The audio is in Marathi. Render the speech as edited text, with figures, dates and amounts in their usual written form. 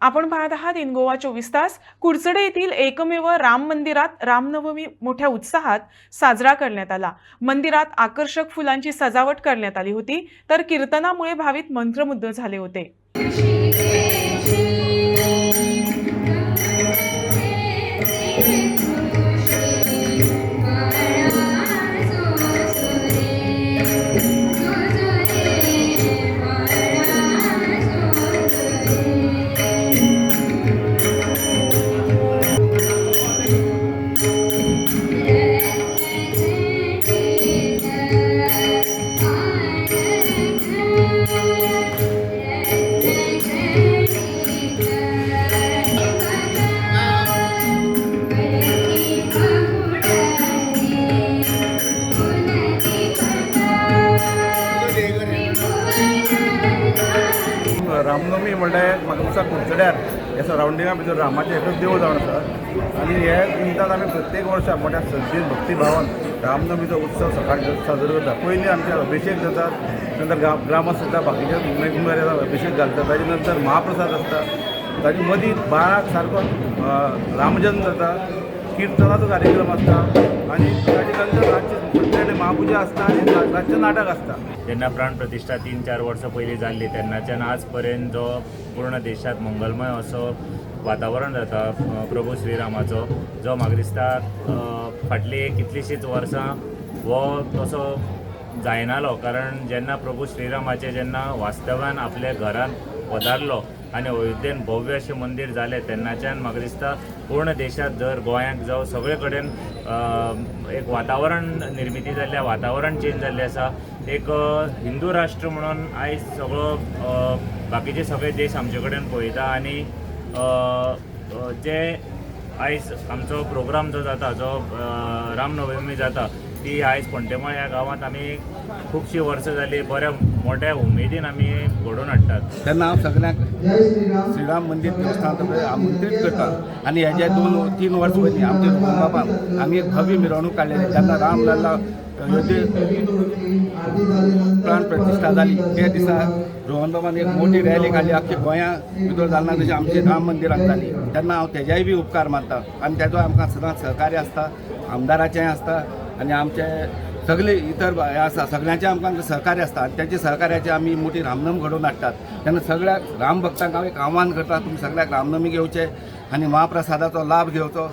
आपण पाहत आहात इन गोवा 24 तास। कुडचडे येथील एकमेव राम मंदिरात रामनवमी मोठ्या उत्साहात साजरा करण्यात आला। मंदिरात आकर्षक फुलांची सजावट करण्यात आली होती, तर कीर्तनामुळे भाविक मंत्रमुग्ध झाले होते। रामनवमी म्हणल्यार म्हाका दिसता कुडचड्यार ह्या सरावंडिंगा भितर रामाचें एकच देवूळ जावन आसा आनी हे निमतान आमी प्रत्येक वर्सा मोठ्या श्रद्धेन भक्ती भावान रामनवमीचो उत्सव सकाळी साजरो करता। पयलीं आमचे अभिशेक जातात, नंतर ग्रामस्थ जाता, बाकीचे मेंबर येतात, अभिशेक घालतात, ताजे नंतर महाप्रसाद आसता, ताजे मदीं 12 सारको रामजन्म जाता, कीर्तनाचो कार्यक्रम आसता आनी ताजे नंतर रातचे महापुजा आसता आनी रातचें नाटक आसता। जेन्ना प्राण प्रतिश्ठा 3-4 वर्सां पयलीं जाल्ली तेन्नाच्यान आज पर्यंत जो पूर्ण देशात मंगलमय असो वातावरण जाता प्रभू श्रीरामाचो, जो म्हाका दिसता फाटली कितलींशींच वर्सां हो तसो जायनालो। कारण जेन्ना प्रभू श्रीरामाचे जेन्ना वास्तव्यान आपल्या घरान पदारलो आनी अयोध्येन भव्य अशें मंदीर जालें तेन्नाच्यान म्हाका दिसता पूर्ण देशात जर गोंयांत जावं सगळे कडेन एक वातावरण निर्मिती जाल्लें, वातावरण चेंज जाल्लें आसा। एक हिंदू राष्ट्र म्हणून आयज सगळो बाकीचे सगळे देश आमचे कडेन पळयता आनी जे आयज आमचो प्रोग्राम जो जाता, जो रामनवमी जाता, ती आयज फोंटेमळ ह्या गांवांत आमी खुबशीं वर्सां जालीं बऱ्या मोठ्या उमेदीन आमी घडोवन हाडटात। तेन्ना हांव सगळ्यांक श्रीराम मंदीर देवस्थान आमंत्रीत करता आनी हेजे 2-3 वर्सां पयलीं आमचे रोहन बाबान आमी एक भव्य मिरवणूक काडलेली। तेन्ना राम लल्ला अयोध्येक प्राण प्रतिश्ठा जाली ते दिसा रोहन बाबान एक मोठी रॅली काडली, आख्ख्या गोंया भितर जालना तशी आमची राम मंदिराक जाली। तेन्ना हांव तेज्याय बी उपकार मानता आनी तेजो आमकां सदांच सहकार्य आसता, आमदाराचेंय आसता आनी आमचे सगळे इतर हे आसा सगळ्यांचे आमकां सहकार्य आसता आनी त्याच्या सहकार्याचे आमी मोठी रामनवमी घडोवन हाडटात। तेन्ना सगळ्या राम भक्तांक हांव एक आव्हान करता, तुमी सगळ्याक रामनवमी घेवचे आनी महाप्रसादाचो लाभ घेवचो